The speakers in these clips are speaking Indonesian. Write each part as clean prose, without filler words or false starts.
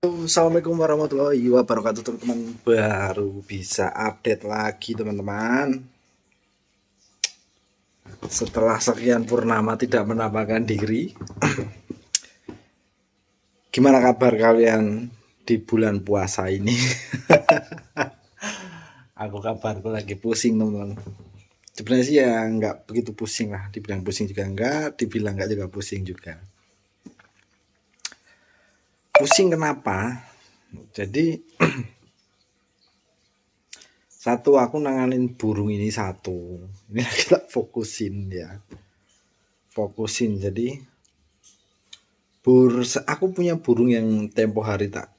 Assalamualaikum warahmatullahi wabarakatuh teman-teman. Baru bisa update lagi teman-teman. Setelah sekian purnama tidak menampakkan diri. Gimana kabar kalian di bulan puasa ini? Aku kabarku lagi pusing teman-teman. Sebenarnya sih ya nggak begitu pusing lah. Dibilang pusing juga enggak, dibilang enggak juga pusing juga. Pusing kenapa? Jadi satu, aku nanganin burung ini satu. Ini kita fokusin ya. Fokusin. Jadi aku punya burung yang tempo hari tak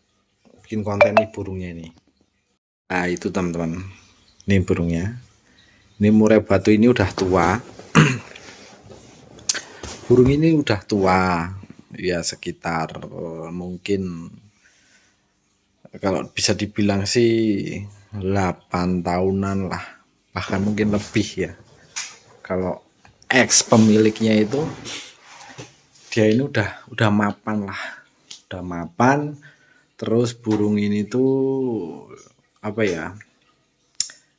bikin konten nih burungnya ini. Nah, itu teman-teman. Ini burungnya. Ini murai batu ini udah tua. Burung ini udah tua. Ya sekitar mungkin kalau bisa dibilang sih 8 tahunan lah. Bahkan mungkin lebih ya. Kalau ex pemiliknya itu dia ini udah mapan lah. Udah mapan. Terus burung ini tuh apa ya?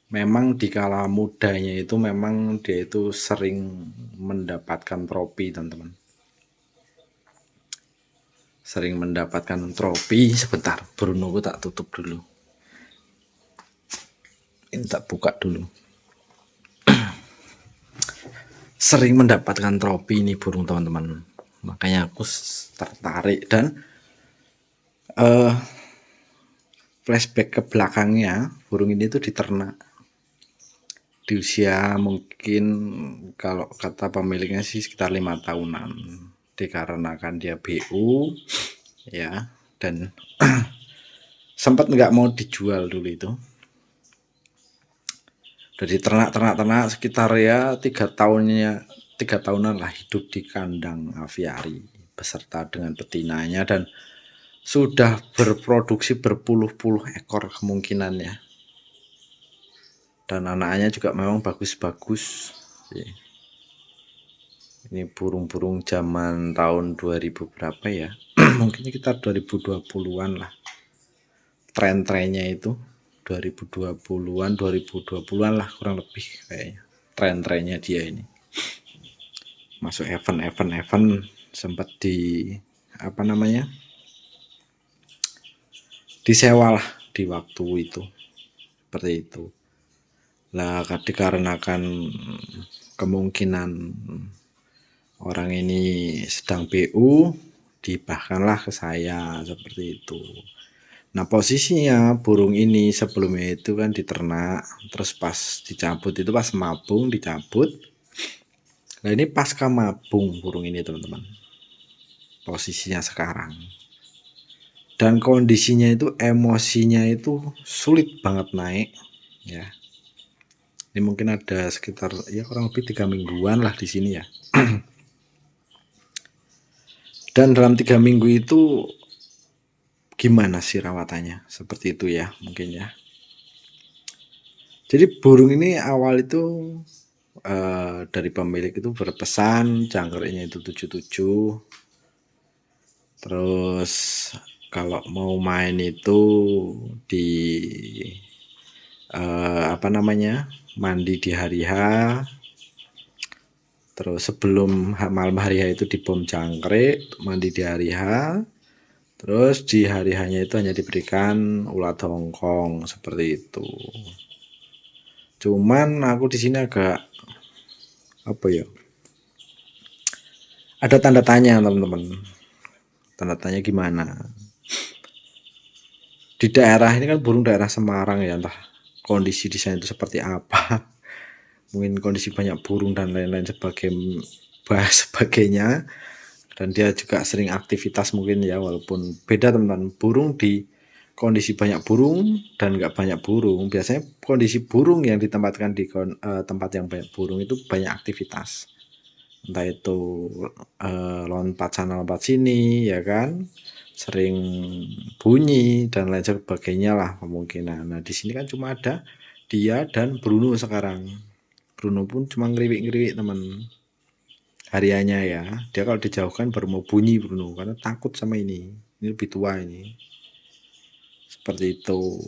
Memang di kala mudanya itu memang dia itu sering mendapatkan trofi, teman-teman. Sering mendapatkan trofi. Sebentar, Brunoku tak tutup dulu. Ini tak buka dulu. Sering mendapatkan trofi ini burung, teman-teman. Makanya aku tertarik dan flashback ke belakangnya, burung ini tuh diternak di usia mungkin kalau kata pemiliknya sih sekitar 5 tahunan, dikarenakan dia BU ya, dan sempat nggak mau dijual dulu itu. Dari ternak sekitar ya 3 tahunan lah hidup di kandang aviari beserta dengan betinanya, dan sudah berproduksi berpuluh-puluh ekor kemungkinannya. Dan anaknya juga memang bagus-bagus. Ini burung-burung zaman tahun 2000 berapa ya? Mungkin sekitar 2020-an lah. Tren-trennya itu 2020-an, 2020-an lah kurang lebih kayaknya. Tren-trennya dia ini. Masuk event sempat di apa namanya? Disewa lah di waktu itu. Seperti itu. Lah dikarenakan kemungkinan orang ini sedang BU, dibahkanlah ke saya seperti itu. Nah, posisinya burung ini sebelumnya itu kan diternak, terus pas dicabut itu pas mabung dicabut. Nah, ini pasca mabung burung ini, teman-teman. Posisinya sekarang. Dan kondisinya itu emosinya itu sulit banget naik, ya. Ini mungkin ada sekitar ya kurang lebih 3 mingguan lah di sini ya. Dan dalam 3 minggu itu gimana sih rawatannya? Seperti itu ya mungkin ya. Jadi burung ini awal itu dari pemilik itu berpesan jangkriknya itu 77. Terus kalau mau main itu di apa namanya, mandi di hari H. Terus sebelum malam hari H itu dibom jangkrik, mandi di hari H. Terus di hari hanya itu hanya diberikan ulat hongkong seperti itu. Cuman aku di sini agak apa ya? Ada tanda tanya, teman-teman. Tanda tanya gimana? Di daerah ini kan burung daerah Semarang ya, entah kondisi di sana itu seperti apa. Mungkin kondisi banyak burung dan lain-lain sebagainya. Dan dia juga sering aktivitas mungkin ya, walaupun beda teman-teman. Burung di kondisi banyak burung dan nggak banyak burung, biasanya kondisi burung yang ditempatkan di tempat yang banyak burung itu banyak aktivitas, entah itu lompat sana lompat sini ya kan, sering bunyi dan lain sebagainya lah kemungkinan. Nah di sini kan cuma ada dia dan Bruno sekarang. Bruno pun cuma ngeriwik-ngeriwik teman hariannya ya. Dia kalau dijauhkan baru mau bunyi Bruno karena takut sama ini lebih tua ini. seperti itu.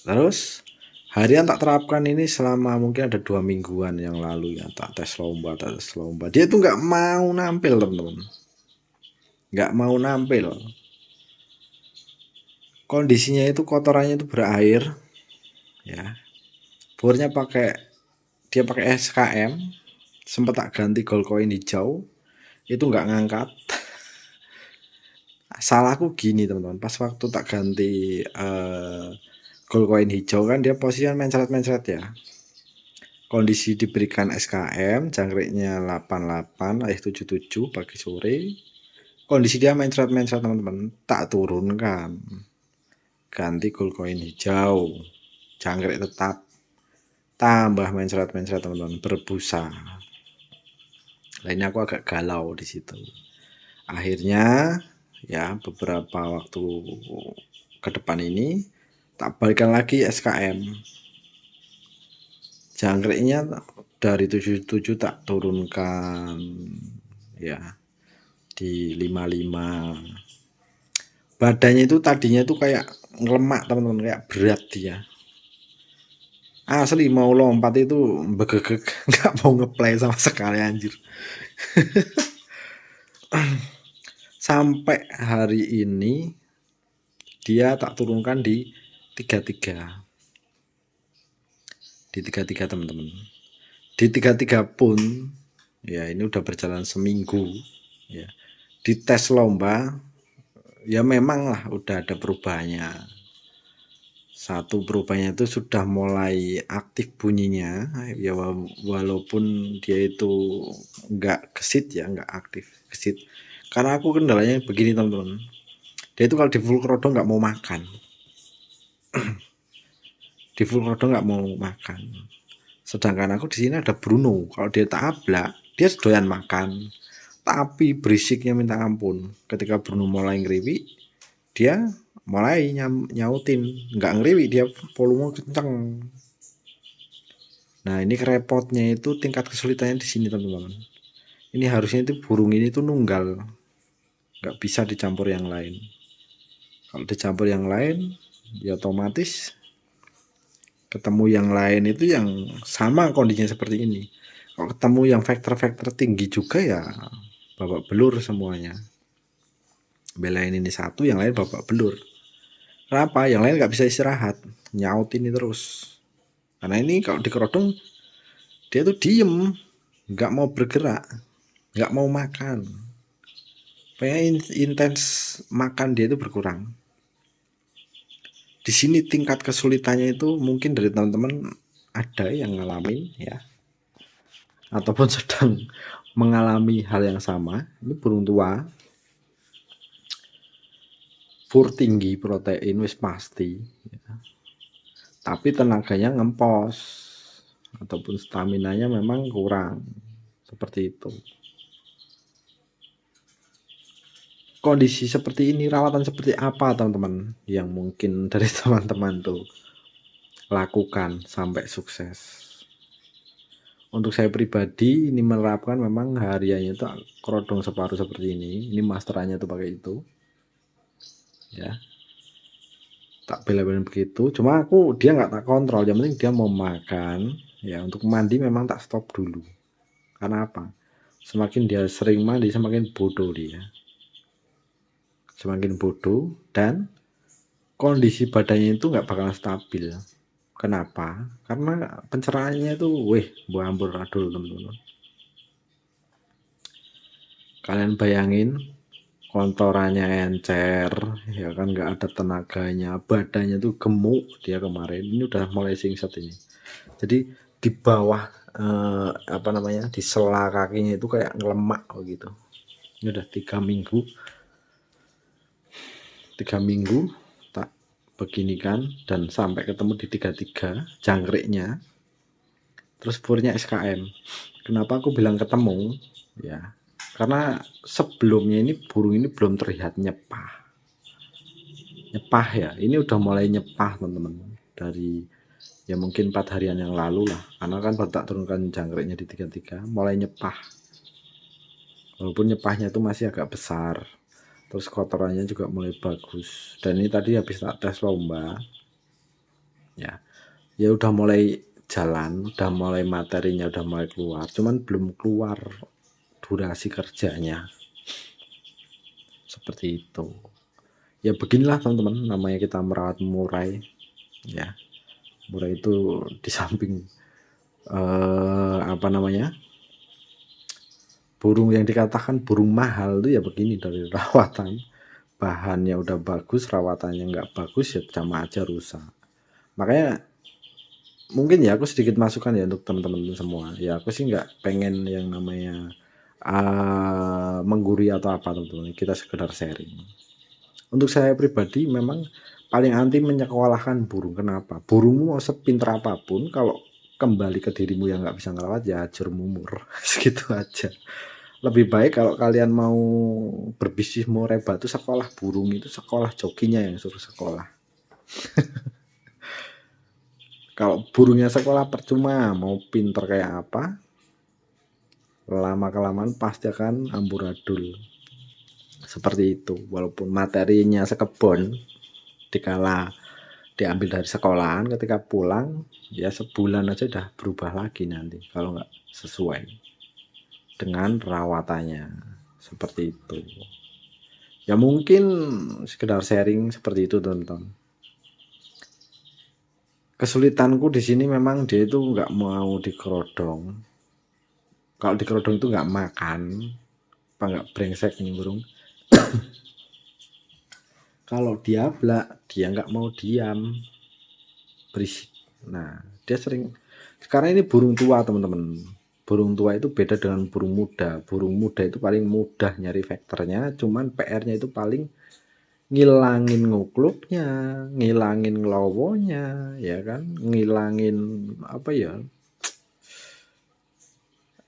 Terus harian tak terapkan ini selama mungkin ada 2 mingguan yang lalu ya, tak tes lomba. Dia tuh nggak mau nampil teman-teman, nggak mau nampil. Kondisinya itu kotorannya itu berair, ya. Bornya dia pakai SKM, sempat tak ganti gold coin hijau, itu nggak ngangkat. Salahku gini teman-teman, pas waktu tak ganti gold coin hijau kan dia posisinya mencret-mencret ya. Kondisi diberikan SKM, jangkriknya 88, 77 pagi sore. Kondisi dia mencret-mencret teman-teman, tak turunkan. Ganti gold coin hijau, jangkrik tetap. Tambah mencret-mencret teman-teman, berbusa. Nah, ini aku agak galau di situ. Akhirnya ya beberapa waktu ke depan ini tak balikan lagi SKM. Jangkriknya dari 77 tak turunkan ya di 55. Badannya itu tadinya itu kayak ngelemak teman-teman, kayak berat dia. Asli mau lompat itu begegek, nggak mau ngeplay sama sekali anjir. Sampai hari ini dia tak turunkan di 33. Di 33 teman-teman. Di 33 pun ya ini udah berjalan seminggu ya. Di tes lomba ya memang lah udah ada perubahannya. Satu perubahannya itu sudah mulai aktif bunyinya ya, walaupun dia itu nggak gesit ya, nggak aktif gesit. Karena aku kendalanya begini teman-teman, dia itu kalau di full krodo nggak mau makan. Di full krodo nggak mau makan. Sedangkan aku di sini ada Bruno, kalau dia tak ablak dia doyan makan, tapi berisiknya minta ampun. Ketika Bruno mulai ngeriwi, dia mulai nyautin, nggak ngeriwi, dia volume kenceng. Nah ini repotnya itu tingkat kesulitannya di sini teman-teman. Ini harusnya itu burung ini tuh nunggal, nggak bisa dicampur yang lain. Kalau dicampur yang lain ya otomatis ketemu yang lain itu yang sama kondisinya seperti ini. Kalau ketemu yang vektor-vektor tinggi juga ya babak belur semuanya. Belain ini satu, yang lain babak belur. Kenapa? Yang lain nggak bisa istirahat, nyaut ini terus. Karena ini kalau dikerodong dia tuh diem, nggak mau bergerak, nggak mau makan. Pengen intens makan dia itu berkurang. Di sini tingkat kesulitannya itu mungkin dari teman-teman ada yang ngalamin ya, ataupun sedang mengalami hal yang sama. Ini burung tua, fur tinggi, protein wis pasti ya. Tapi tenaganya ngempos ataupun staminanya memang kurang, seperti itu. Kondisi seperti ini, rawatan seperti apa teman-teman yang mungkin dari teman-teman tuh lakukan sampai sukses? Untuk saya pribadi ini menerapkan memang hariannya itu kerodong separuh seperti ini masterannya tuh pakai itu ya, tak bela-belain begitu. Cuma aku dia nggak tak kontrol, yang penting dia mau makan ya. Untuk mandi memang tak stop dulu. Karena apa? Semakin dia sering mandi semakin bodoh dia, semakin bodoh, dan kondisi badannya itu nggak bakal stabil. Kenapa? Karena pencerahannya itu buambur adul teman-teman. Kalian bayangin kontorannya encer ya kan, nggak ada tenaganya, badannya tuh gemuk dia kemarin. Ini udah mulai singset ini. Jadi di bawah di sela kakinya itu kayak ngelemak begitu. Ini udah 3 minggu tak beginikan, dan sampai ketemu di 33 jangkriknya. Terus purnya SKM. Kenapa aku bilang ketemu ya, karena sebelumnya ini burung ini belum terlihat nyepah ya. Ini udah mulai nyepah teman-teman, dari ya mungkin 4 harian yang lalu lah, karena kan baru tak turunkan jangkriknya di 33 mulai nyepah. Walaupun nyepahnya itu masih agak besar, terus kotorannya juga mulai bagus. Dan ini tadi habis tak tes lomba, ya udah mulai jalan, udah mulai materinya udah mulai keluar, cuman belum keluar durasi kerjanya, seperti itu. Ya beginilah teman-teman, namanya kita merawat murai. Ya, murai itu di samping apa namanya, burung yang dikatakan burung mahal itu ya begini, dari rawatan. Bahannya udah bagus, rawatannya nggak bagus, ya sama aja rusak. Makanya mungkin ya aku sedikit masukan ya untuk teman-teman semua. Ya aku sih nggak pengen yang namanya menggurui atau apa, teman-teman. Kita sekedar sharing. Untuk saya pribadi memang paling anti menyekolahkan burung. Kenapa? Burungmu mau sepintar apapun, kalau kembali ke dirimu yang nggak bisa ngerawat, ya hancur mumur. Segitu aja. Lebih baik kalau kalian mau berbisnis murai batu, sekolah burung itu sekolah jokinya yang suruh sekolah. Kalau burungnya sekolah percuma, mau pinter kayak apa, lama kelamaan pasti akan amburadul. Seperti itu. Walaupun materinya sekebon, dikala diambil dari sekolahan, ketika pulang ya sebulan aja udah berubah lagi nanti kalau nggak sesuai dengan rawatannya, seperti itu. Ya mungkin sekedar sharing seperti itu, teman-teman. Kesulitanku di sini memang dia itu nggak mau dikerodong. Kalau dikerodong itu nggak makan, apa nggak brengsek nih burung. Kalau diablak dia nggak mau diam, berisik. Nah dia sering. Sekarang ini burung tua, teman-teman. Burung tua itu beda dengan burung muda. Burung muda itu paling mudah nyari vektornya, cuman PR-nya itu paling ngilangin ngukluknya, ngilangin ngelowonya, ya kan, ngilangin apa ya,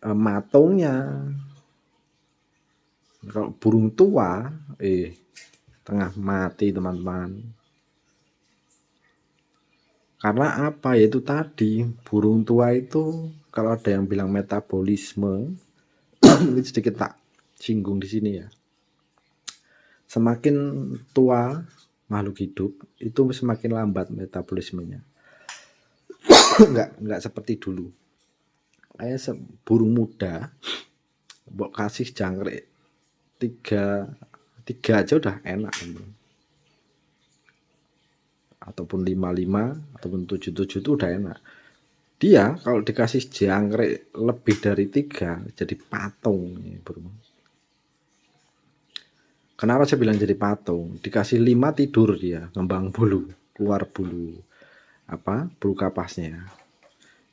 matungnya. Kalau burung tua tengah mati, teman-teman. Karena apa? Yaitu tadi burung tua itu, kalau ada yang bilang metabolisme, ini sedikit tak singgung di sini ya. Semakin tua makhluk hidup itu semakin lambat metabolismenya. Enggak seperti dulu. Kayak burung muda, mbok kasih jangkrik tiga aja udah enak, teman. Ataupun 55 ataupun 77 itu udah enak. Dia kalau dikasih jangkrik lebih dari 3 jadi patung nih, bro. Kenapa saya bilang jadi patung? Dikasih 5 tidur dia, ngembang bulu, keluar bulu bulu kapasnya.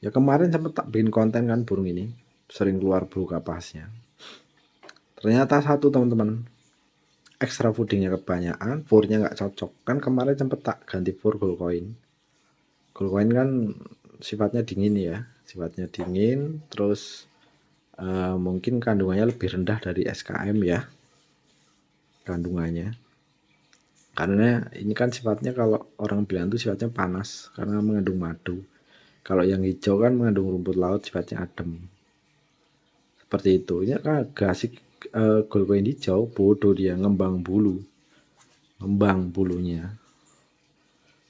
Ya kemarin sempat tak bikin konten kan, burung ini sering keluar bulu kapasnya. Ternyata satu, teman-teman, extra foodingnya kebanyakan, furnya nggak cocok. Kan kemarin sempat tak ganti fur gold coin. Gold coin kan sifatnya dingin ya, sifatnya dingin, terus mungkin kandungannya lebih rendah dari SKM ya, kandungannya. Karena ini kan sifatnya, kalau orang bilang itu sifatnya panas karena mengandung madu. Kalau yang hijau kan mengandung rumput laut, sifatnya adem. Seperti itu. Ini kan gasik gold coin hijau, bodoh dia, ngembang bulunya.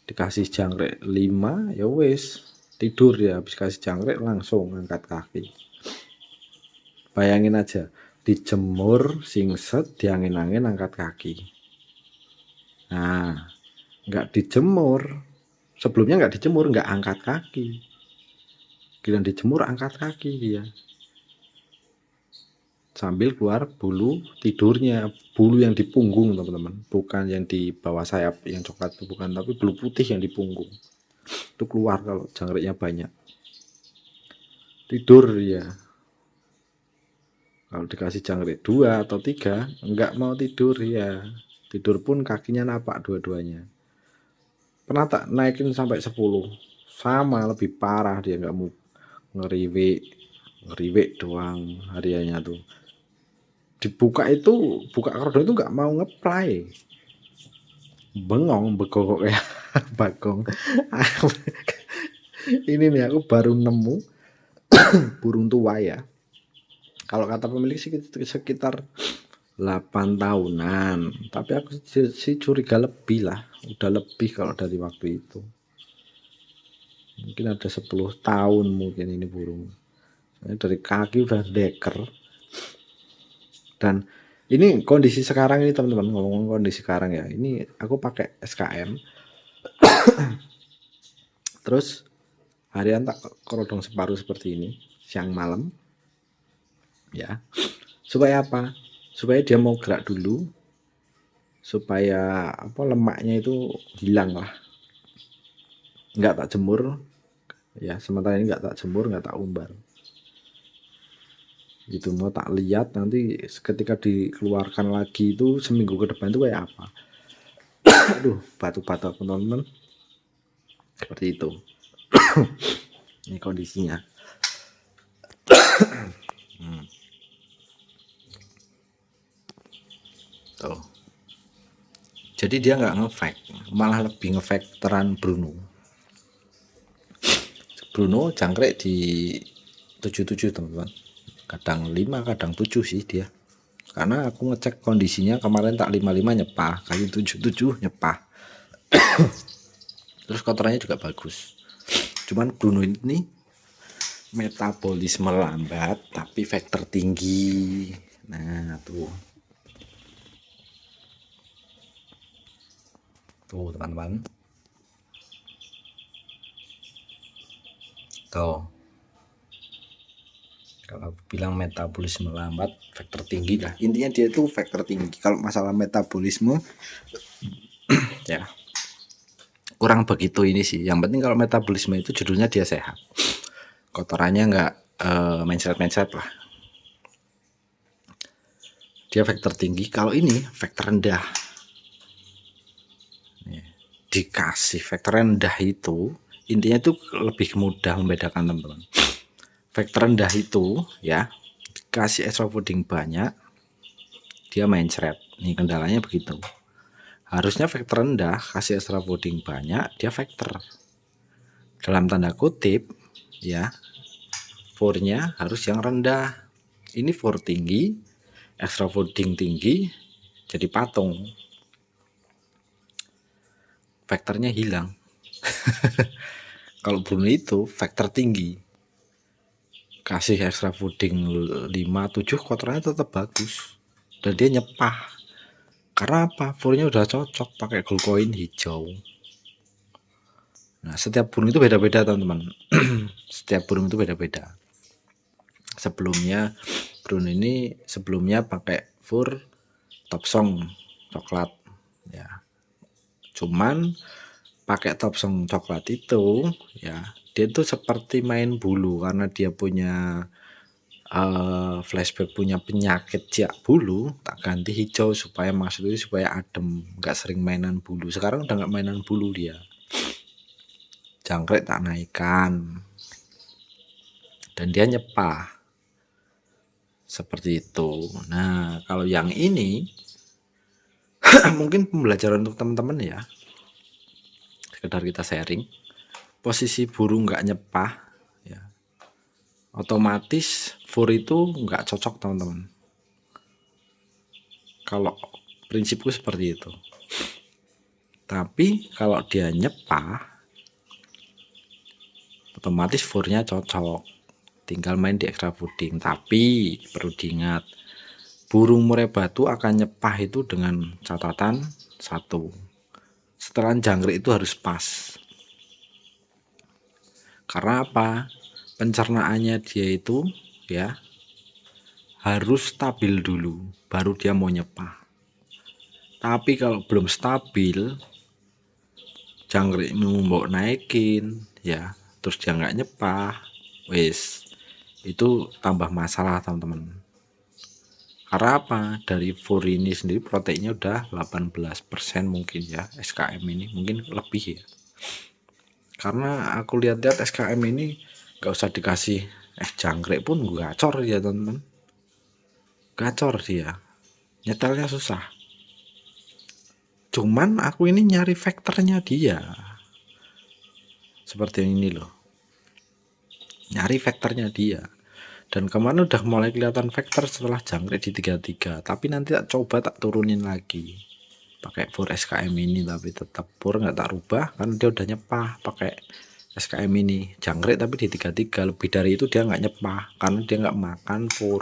Dikasih jangkrik 5 ya wis, tidur ya, habis kasih jangkrik langsung angkat kaki. Bayangin aja, dijemur singset, diangin-angin angkat kaki. Nah, nggak dijemur, sebelumnya nggak dijemur, nggak angkat kaki. Giliran dijemur angkat kaki dia. Sambil keluar bulu tidurnya, bulu yang di punggung, teman-teman, bukan yang di bawah sayap yang coklat itu, bukan, tapi bulu putih yang di punggung itu keluar kalau jangkriknya banyak. Tidur ya. Kalau dikasih jangkrik 2 atau 3 enggak mau tidur ya. Tidur pun kakinya napak dua-duanya. Pernah tak naikin sampai 10, sama, lebih parah dia, nggak mau ngeriwik doang hariannya tuh. Dibuka itu, buka kerodong itu nggak mau ngeplay, bengong, begokok kayak bagong. Ini nih aku baru nemu burung tua ya. Kalau kata pemilik sih sekitar 8 tahunan, tapi aku sih curiga lebih lah, udah lebih kalau dari waktu itu. Mungkin ada 10 tahun mungkin ini burung. Dari kaki udah deker. Dan ini kondisi sekarang ini teman-teman, ngomong kondisi sekarang ya. Ini aku pakai SKM. Terus harian tak kerodong separuh seperti ini, siang malam. Ya. Supaya apa? Supaya dia mau gerak dulu, supaya apa lemaknya itu hilang lah. Nggak tak jemur, ya sementara ini nggak tak jemur, nggak tak umbar. Gitu mau tak lihat nanti ketika dikeluarkan lagi itu seminggu ke depan itu kayak apa. Aduh, batuk-batuk teman-teman. Seperti itu. Ini kondisinya. Tuh. Jadi dia nggak ngefake, malah lebih ngefake teran Bruno. Bruno jangkrik di 77 teman-teman. Kadang 5, kadang 7 sih dia. Karena aku ngecek kondisinya kemarin tak 55 nyepah, kali 77 nyepah. Terus kotorannya juga bagus. Cuman Bruno ini metabolisme lambat tapi faktor tinggi. Nah, tuh. Tuh, teman-teman. Tuh. Kalau aku bilang metabolisme lambat, faktor tinggi lah. Intinya dia itu faktor tinggi. Kalau masalah metabolisme ya kurang begitu ini sih. Yang penting kalau metabolisme itu judulnya dia sehat. Kotorannya nggak mencret-mencret lah. Dia faktor tinggi. Kalau ini faktor rendah. Dikasih faktor rendah itu intinya itu lebih mudah membedakan teman-teman. Faktor rendah itu ya kasih extra fooding banyak dia mencret. Ini kendalanya begitu. Harusnya faktor rendah kasih extra fooding banyak dia faktor. Dalam tanda kutip ya, for-nya harus yang rendah. Ini for tinggi, extra fooding tinggi, jadi patung. Faktornya hilang. Kalau Bruno itu faktor tinggi, kasih extra fooding 5-7 kotorannya tetap bagus dan dia nyepah. Karena apa? For-nya udah cocok pakai glukoin hijau. Nah, setiap burung itu beda-beda teman-teman. Setiap burung itu beda-beda. Sebelumnya burung ini sebelumnya pakai fur top song coklat ya. Cuman pakai top song coklat itu ya dia tuh seperti main bulu karena dia punya flashback punya penyakit ciak bulu, tak ganti hijau supaya maksudnya supaya adem, nggak sering mainan bulu. Sekarang udah nggak mainan bulu dia. Jangkrik tak naikkan dan dia nyepah seperti itu. Nah kalau yang ini mungkin pembelajaran untuk teman-teman ya, sekedar kita sharing. Posisi burung nggak nyepah ya otomatis fur itu nggak cocok teman-teman. Kalau prinsipku seperti itu. Tapi kalau dia nyepah otomatis furnya cocok. Tinggal main di extra fooding. Tapi perlu diingat burung murai batu akan nyepah itu dengan catatan satu. Setelan jangkrik itu harus pas. Karena apa? Pencernaannya dia itu ya harus stabil dulu baru dia mau nyepah. Tapi kalau belum stabil jangkrikmu mau naikin ya terus dia nggak nyepah wes itu tambah masalah teman-teman. Karena apa? Dari fur ini sendiri proteinnya udah 18% mungkin ya SKM ini mungkin lebih ya. Karena aku lihat-lihat SKM ini gak usah dikasih jangkrik pun gacor ya teman-teman. Gacor dia. Nyetelnya susah. Cuman aku ini nyari faktornya dia. Seperti ini loh. Nyari faktornya dia. Dan kemarin udah mulai kelihatan vektor setelah jangkrik di 33, tapi nanti tak coba tak turunin lagi pakai for SKM ini, tapi tetap for nggak tak rubah kan dia udah nyepah pakai SKM ini jangkrik tapi di 33. Lebih dari itu dia nggak nyepah karena dia nggak makan for.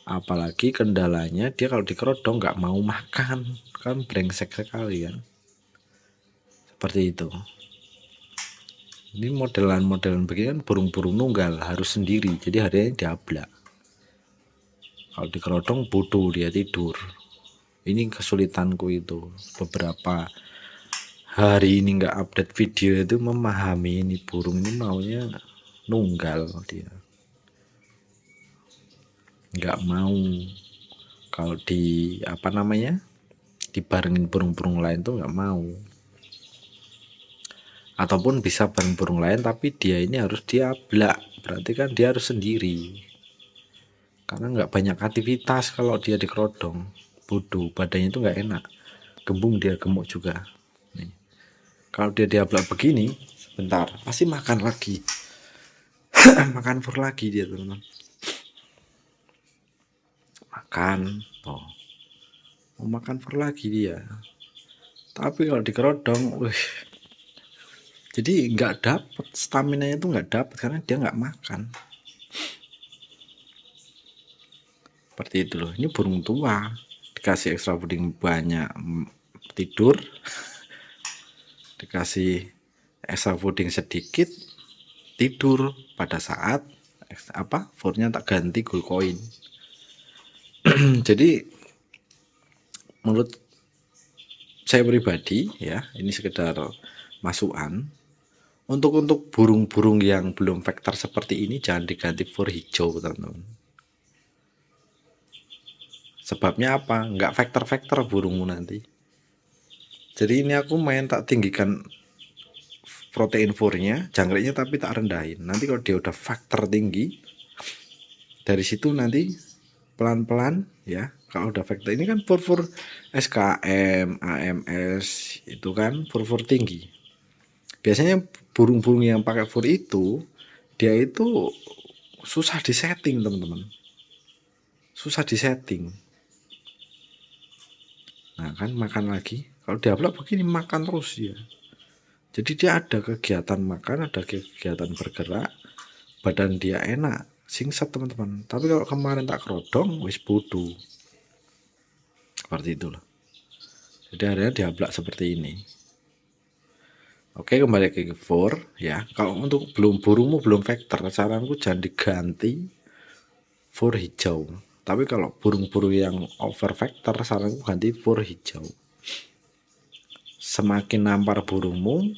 Apalagi kendalanya dia kalau dikerodong nggak mau makan, kan brengsek sekali kan, seperti itu. Ini modelan begini kan burung-burung nunggal harus sendiri, jadi harinya diablak. Kalau dikerodong bodoh dia tidur. Ini kesulitanku itu beberapa hari ini nggak update video itu memahami ini burung ini maunya nunggal, dia nggak mau kalau di dibarengin burung-burung lain tuh nggak mau. Ataupun bisa bareng burung lain tapi dia ini harus diablak, berarti kan dia harus sendiri karena nggak banyak aktivitas. Kalau dia dikerodong bodoh, badannya itu nggak enak, gembung, dia gemuk juga nih. Kalau dia diablak begini sebentar pasti makan lagi makan fur lagi dia teman-teman, makan mau makan fur lagi dia. Tapi kalau dikerodong jadi nggak dapet stamina nya itu, nggak dapet karena dia nggak makan. Seperti itu loh. Ini burung tua dikasih extra fooding banyak tidur, dikasih extra fooding sedikit tidur pada saat foodnya tak ganti gold coin. Jadi menurut saya pribadi ya, ini sekedar masukan untuk burung-burung yang belum vektor seperti ini jangan diganti for hijau teman-teman. Sebabnya apa? Nggak vektor-vektor burungmu nanti. Jadi ini aku main tak tinggikan protein furnya, jangkriknya tapi tak rendahin. Nanti kalau dia udah faktor tinggi, dari situ nanti pelan-pelan ya. Kalau udah faktor ini kan fur SKM, AMS itu kan fur tinggi. Biasanya burung-burung yang pakai fur itu dia itu susah disetting teman-teman, susah disetting. Nah kan makan lagi, kalau diablak begini makan terus dia. Jadi dia ada kegiatan makan, ada kegiatan bergerak, badan dia enak, singset teman-teman. Tapi kalau kemarin tak kerodong, wis bodoh. Seperti itulah. Jadi akhirnya diablak seperti ini. Oke, kembali ke for ya. Kalau untuk burungmu belum vektor, saranku jangan diganti for hijau. Tapi kalau burung-burung yang over vektor, saranku ganti for hijau. Semakin nampar burungmu,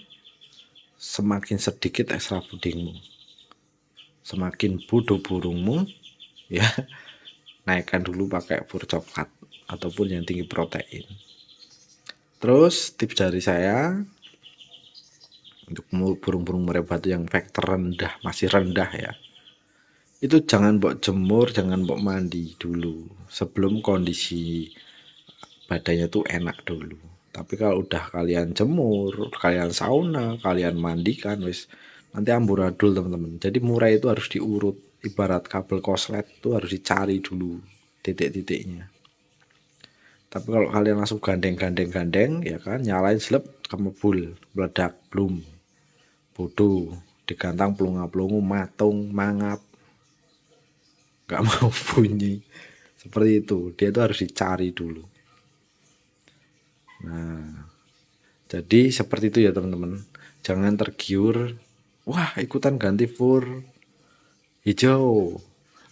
semakin sedikit extra foodingmu. Semakin bodoh burungmu, ya naikkan dulu pakai fur coklat ataupun yang tinggi protein. Terus tips dari saya untuk burung-burung murai batu yang vektor rendah, masih rendah ya, itu jangan mbok jemur, jangan mbok mandi dulu sebelum kondisi badannya tuh enak dulu. Tapi kalau udah kalian jemur, kalian sauna, kalian mandikan, wis nanti amburadul teman-teman. Jadi murai itu harus diurut, ibarat kabel koslet itu harus dicari dulu titik-titiknya. Tapi kalau kalian langsung gandeng ya kan, nyalain seleb, kemebul, meledak, belum, bodoh, digantang pelunga-pelungu, matung, mangap, nggak mau bunyi. Seperti itu, dia itu harus dicari dulu. Nah, jadi seperti itu ya teman-teman. Jangan tergiur, wah ikutan ganti fur hijau.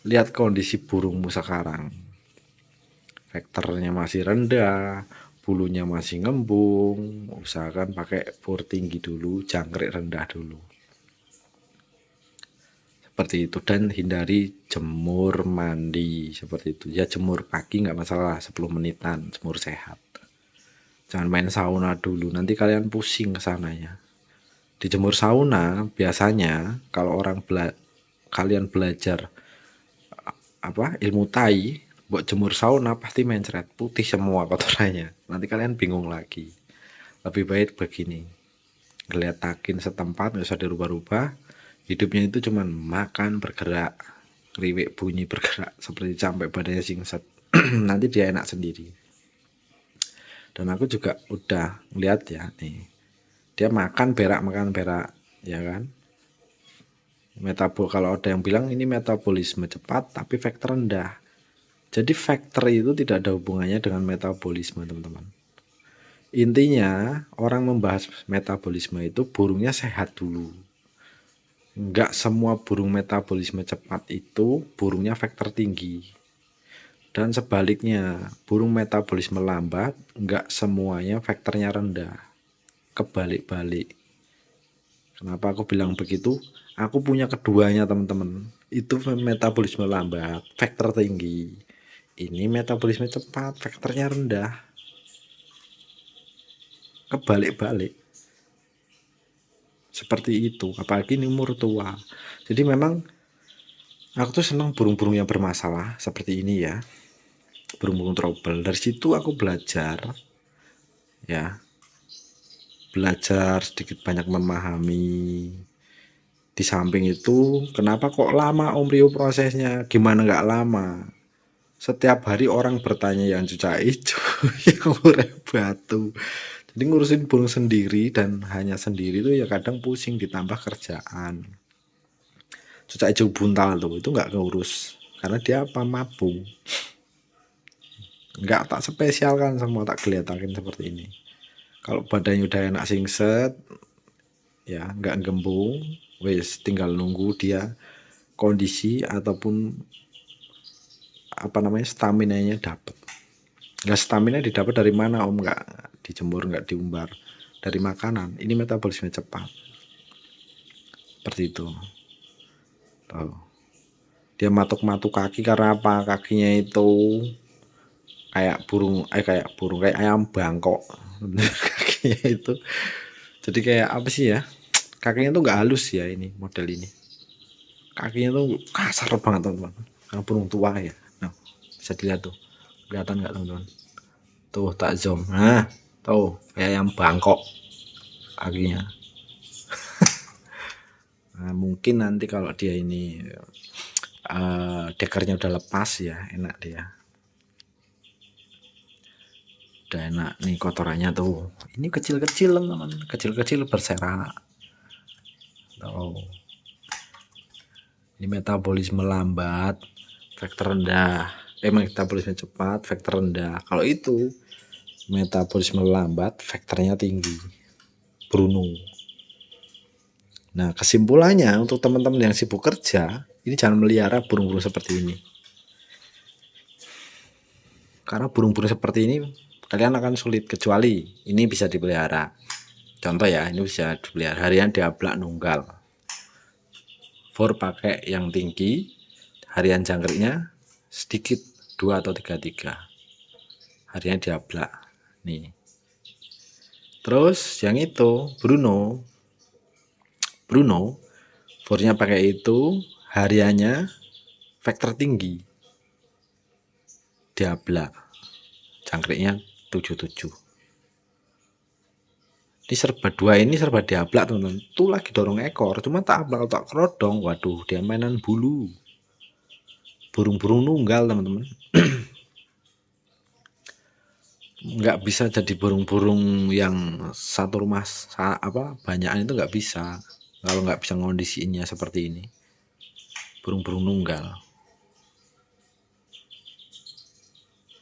Lihat kondisi burungmu sekarang. Vektornya masih rendah, bulunya masih ngembung, usahakan pakai fur tinggi dulu, jangkrik rendah dulu. Seperti itu, dan hindari jemur mandi seperti itu. Ya jemur pagi nggak masalah, 10 menitan, jemur sehat. Jangan main sauna dulu, nanti kalian pusing kesananya. Di jemur sauna biasanya kalau kalian belajar ilmu tai, buat jemur sauna pasti mencret putih semua kotorannya. Nanti kalian bingung lagi. Lebih baik begini, geletakin setempat, nggak usah dirubah-rubah. Hidupnya itu cuman makan, bergerak, kriwik bunyi bergerak seperti sampai badannya singset. Nanti dia enak sendiri. Dan aku juga udah lihat ya nih, dia makan berak, ya kan. Kalau ada yang bilang ini metabolisme cepat tapi faktor rendah. Jadi faktor itu tidak ada hubungannya dengan metabolisme, teman-teman. Intinya orang membahas metabolisme itu burungnya sehat dulu. Enggak semua burung metabolisme cepat itu burungnya faktor tinggi. Dan sebaliknya, burung metabolisme lambat enggak semuanya faktornya rendah. Kebalik-balik. Kenapa aku bilang begitu? Aku punya keduanya, teman-teman. Itu metabolisme lambat, faktor tinggi. Ini metabolisme cepat, faktornya rendah. Kebalik-balik. Seperti itu, apalagi ini umur tua. Jadi memang aku tuh senang burung-burung yang bermasalah seperti ini ya. Burung-burung trouble. Dari situ aku belajar ya. Belajar sedikit banyak memahami. Di samping itu, kenapa kok lama Om Rio prosesnya? Gimana nggak lama? Setiap hari orang bertanya yang cucak hijau, yang urat batu. Jadi ngurusin burung sendiri dan hanya sendiri itu ya kadang pusing ditambah kerjaan. Cucak hijau buntal tuh itu nggak keurus karena dia apa mabung. Nggak tak spesial kan semua tak kelihatan seperti ini. Kalau badannya udah enak singset, ya nggak gembung, wes tinggal nunggu dia kondisi ataupun apa namanya stamina-nya dapat. Nah, stamina didapat dari mana Om? Nggak dijemur, nggak diumbar, dari makanan. Ini metabolisme cepat. Seperti itu. Tuh. Dia matuk-matuk kaki karena apa? Kakinya itu kayak kayak ayam bangkok. Kakinya itu. Jadi kayak apa sih ya? Kakinya tuh nggak halus ya ini model ini. Kakinya tuh kasar banget, teman-teman. Karena burung tua ya. Nah, bisa dilihat tuh. Kelihatan nggak, teman-teman? Tuh tak zoom. Nah, tuh kayak ayam bangkok kakinya. Nah, mungkin nanti kalau dia ini dekernya udah lepas ya, enak dia. Udah enak nih kotorannya tuh. Ini kecil-kecil, teman-teman. Kecil-kecil berserak. Tuh. Ini metabolisme lambat, faktor rendah. Metabolisme cepat, faktor rendah. Kalau itu metabolisme lambat, faktornya tinggi. Bruno. Nah, kesimpulannya untuk teman-teman yang sibuk kerja, ini jangan melihara burung-burung seperti ini. Karena burung-burung seperti ini kalian akan sulit, kecuali ini bisa dipelihara. Contoh ya, ini bisa dipelihara harian diablak nunggal. For pakai yang tinggi, harian jangkriknya sedikit 2 atau 3. Harian diablak. Nih. Terus yang itu Bruno, fornya pakai itu, hariannya faktor tinggi. Diablak. Jangkriknya 77. Ini serba diablak, teman-teman. Tuh lagi dorong ekor, cuma tak ablak tak kerodong. Waduh, dia mainan bulu. Burung-burung nunggal, teman-teman. Nggak bisa jadi burung-burung yang satu rumah banyakan itu nggak bisa kalau nggak bisa ngondisiinnya seperti ini. Burung-burung nunggal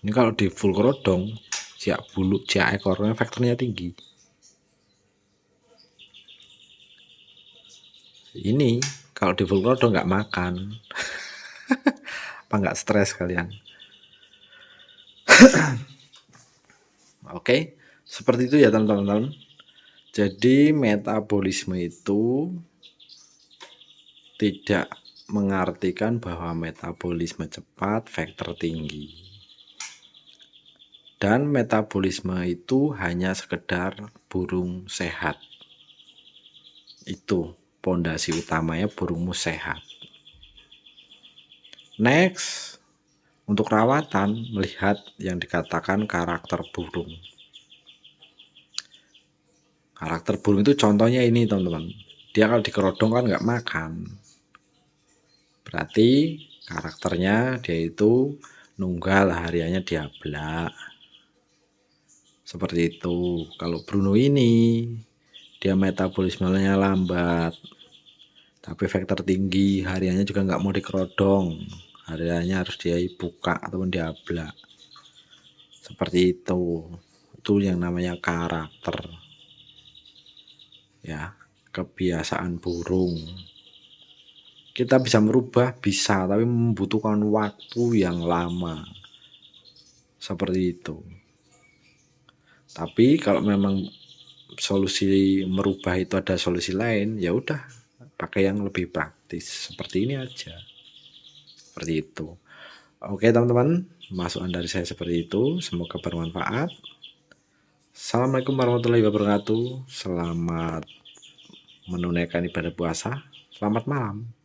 ini kalau di full kerodong, siak bulu, siak ekornya faktornya tinggi. Ini kalau di full kerodong nggak makan. Apa nggak stres kalian? Oke, seperti itu ya teman-teman. Jadi metabolisme itu tidak mengartikan bahwa metabolisme cepat faktor tinggi. Dan metabolisme itu hanya sekedar burung sehat. Itu pondasi utamanya burungmu sehat. Next, untuk rawatan melihat yang dikatakan karakter burung. Karakter burung itu contohnya ini, teman-teman. Dia kalau dikerodong kan nggak makan. Berarti Karakternya dia itu nunggal, hariannya diablak. Seperti itu. Kalau Bruno ini dia metabolismenya lambat, tapi faktor tinggi, hariannya juga nggak mau dikerodong, hariannya harus dia buka ataupun diablak. Seperti itu yang namanya karakter ya, kebiasaan burung. Kita bisa merubah, bisa, tapi membutuhkan waktu yang lama. Seperti itu. Tapi kalau memang solusi merubah itu ada solusi lain, ya udah pakai yang lebih praktis. Seperti ini aja. Seperti itu. Oke teman-teman, masukan dari saya seperti itu. Semoga bermanfaat. Assalamualaikum warahmatullahi wabarakatuh. Selamat menunaikan ibadah puasa. Selamat malam.